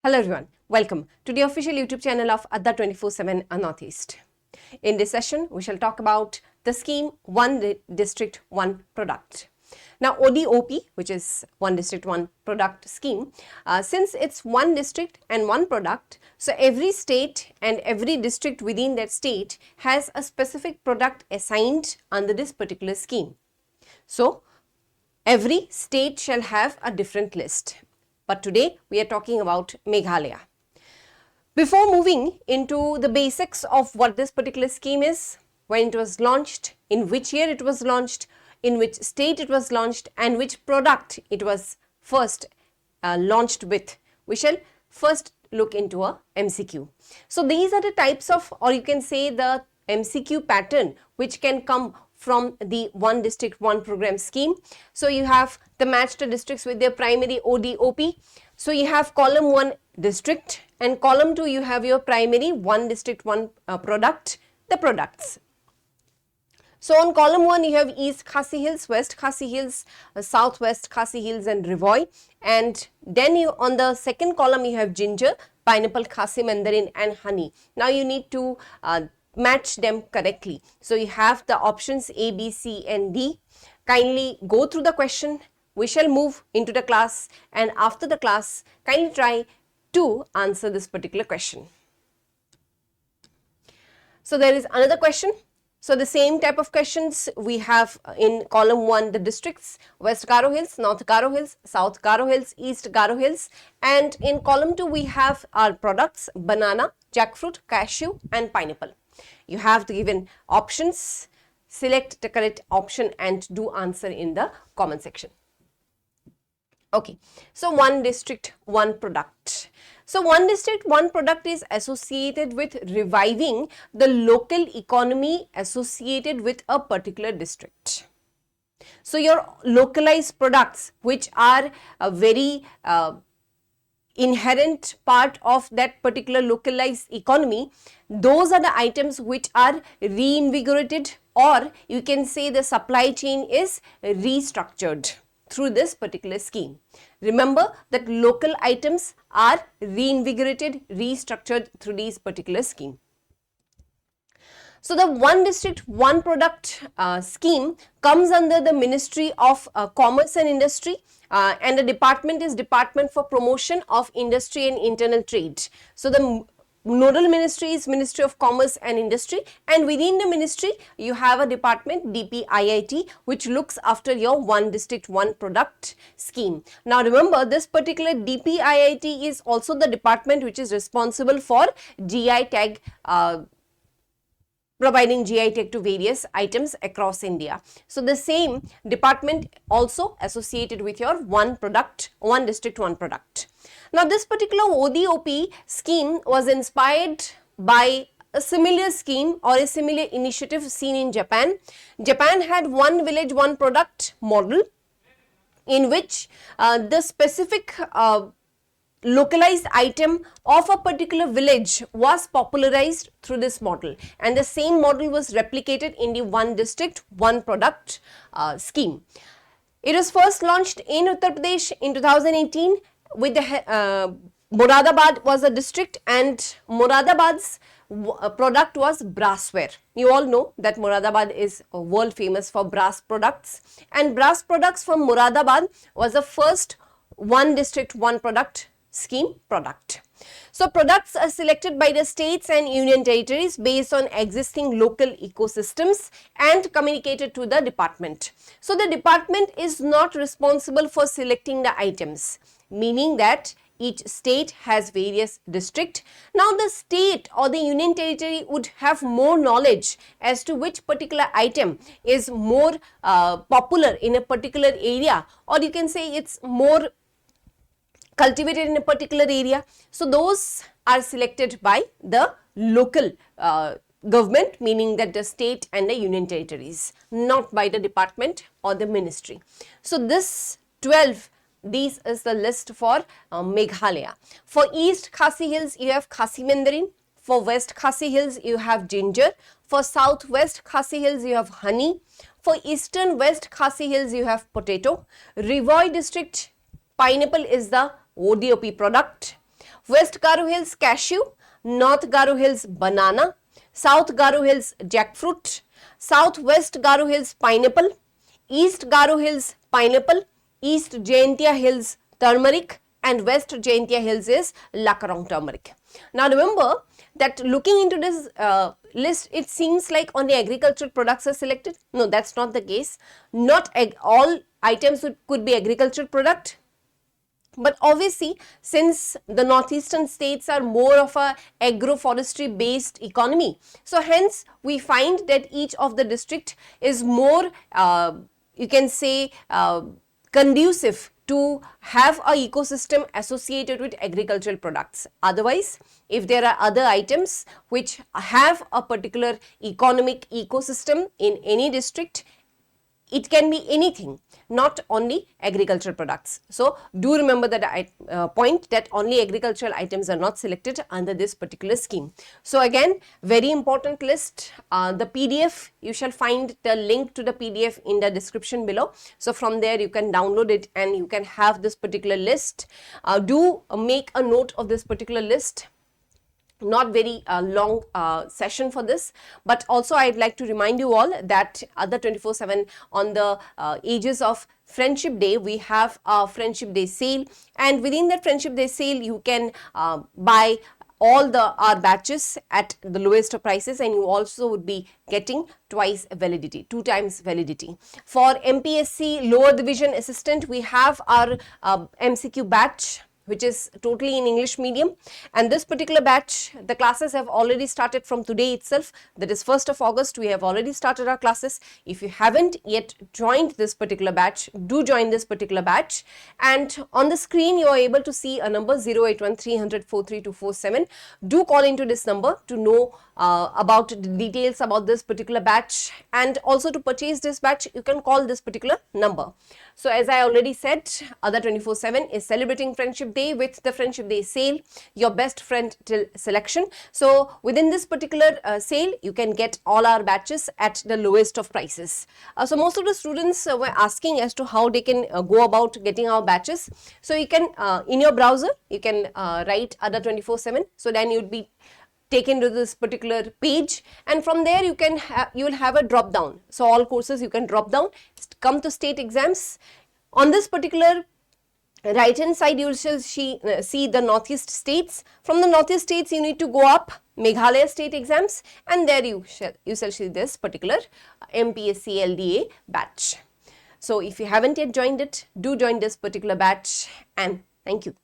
Hello everyone, welcome to the official YouTube channel of Adda247 Northeast. In this session, we shall talk about the scheme One District, One Product. Now ODOP, which is One District, One Product scheme, since it's one district and one product, so every state and every district within that state has a specific product assigned under this particular scheme. So every state shall have a different list. But today we are talking about Meghalaya. Before moving into the basics of what this particular scheme is, when it was launched, in which year it was launched, in which state it was launched, and which product it was first launched with, we shall first look into a MCQ. So these are the types of, or you can say the MCQ pattern which can come from the One District, One Program scheme. So you have the matched districts with their primary ODOP. So you have column 1 district, and column 2 you have your primary One District, One Product, the products. So on column 1 you have East Khasi Hills, West Khasi Hills, Southwest Khasi Hills and Rivoy, and then you on the second column you have ginger, pineapple, Khasi Mandarin and honey. Now you need to match them correctly. So you have the options A, B, C and D. Kindly go through the question. We shall move into the class, and after the class kindly try to answer this particular question. So there is another question. So the same type of questions we have in column 1 the districts, West Garo Hills, North Garo Hills, South Garo Hills, East Garo Hills, and in column 2 we have our products banana, jackfruit, cashew and pineapple. You have the given options, select the correct option and do answer in the comment section. Okay, so One District, One Product. So One District, One Product is associated with reviving the local economy associated with a particular district. So your localized products which are a very inherent part of that particular localized economy, those are the items which are reinvigorated, or you can say the supply chain is restructured through this particular scheme. Remember that local items are reinvigorated, restructured through this particular scheme. So the One District, One Product scheme comes under the Ministry of Commerce and Industry, and the department is Department for Promotion of Industry and Internal Trade. So the nodal ministry is Ministry of Commerce and Industry, and within the ministry you have a department DPIIT which looks after your One District, One Product scheme. Now remember, this particular DPIIT is also the department which is responsible for GI tag, providing GI tag to various items across India. So the same department also associated with your One Product, One District, One Product. Now this particular ODOP scheme was inspired by a similar scheme or a similar initiative seen in Japan. Japan had One Village, One Product model in which the specific localized item of a particular village was popularized through this model, and the same model was replicated in the One District, One Product scheme. It was first launched in Uttar Pradesh in 2018 with the Moradabad was a district, and Moradabad's product was brassware. You all know that Moradabad is world famous for brass products, and brass products from Moradabad was the first One District, One Product scheme product. So products are selected by the states and union territories based on existing local ecosystems and communicated to the department. So the department is not responsible for selecting the items, meaning that each state has various districts. Now the state or the union territory would have more knowledge as to which particular item is more popular in a particular area, or you can say it's more cultivated in a particular area. So those are selected by the local government, meaning that the state and the union territories, not by the department or the ministry. So this 12, this is the list for Meghalaya. For East Khasi Hills you have Khasi Mandarin, for West Khasi Hills you have ginger, for Southwest Khasi Hills you have honey, for Eastern West Khasi Hills you have potato, Rivoy district pineapple is the ODOP product. West Garo Hills cashew, North Garo Hills banana, South Garo Hills jackfruit, Southwest Garo Hills pineapple, East Garo Hills pineapple, East Jaintia Hills turmeric, and West Jaintia Hills is Lakarong turmeric. Now remember that looking into this list, it seems like only agricultural products are selected. No, that's not the case. Not all items could be agricultural product. But obviously, since the northeastern states are more of a agroforestry based economy, so hence we find that each of the district is more, you can say, conducive to have a ecosystem associated with agricultural products. Otherwise, if there are other items which have a particular economic ecosystem in any district, it can be anything, not only agricultural products. So, do remember that point that only agricultural items are not selected under this particular scheme. So, again, very important list. The PDF, you shall find the link to the PDF in the description below. So, from there you can download it and you can have this particular list. Do make a note of this particular list. Not very long session for this, but also I'd like to remind you all that Adda247 on the ages of Friendship Day, we have a Friendship Day sale, and within that Friendship Day sale you can buy all our batches at the lowest of prices, and you also would be getting twice validity, 2 times validity. For MPSC Lower Division Assistant, we have our MCQ batch, which is totally in English medium, and this particular batch, the classes have already started from today itself, that is 1st of August, we have already started our classes. If you haven't yet joined this particular batch, do join this particular batch, and on the screen you are able to see a number 081300432447. Do call into this number to know about the details about this particular batch, and also to purchase this batch you can call this particular number. So as I already said, Adda247 is celebrating Friendship Day with the Friendship Day sale, your best friend till selection. So within this particular sale, you can get all our batches at the lowest of prices. So most of the students were asking as to how they can go about getting our batches. So you can, in your browser, you can write Adda247. So then you'd be taken to this particular page, and from there you can you will have a drop down. So all courses you can drop down, come to state exams. On this particular right hand side you will see the northeast states. From the northeast states you need to go up Meghalaya state exams, and there you shall see this particular MPSC LDA batch. So if you haven't yet joined it, do join this particular batch, and thank you.